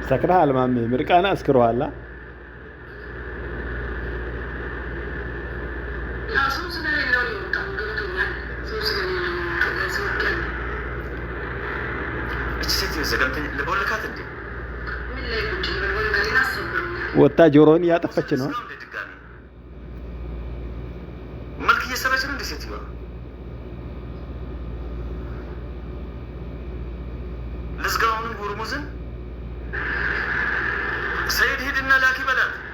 ሰክረሃል ማሜ ምርቃና አስክረዋላ ወጣ ጆሮን ያጠፈች ነው መልክ እየሰራች ነው እንዴ ሴትዮ لزقاونن هرمزن سيد هيدنا لاكي بلاد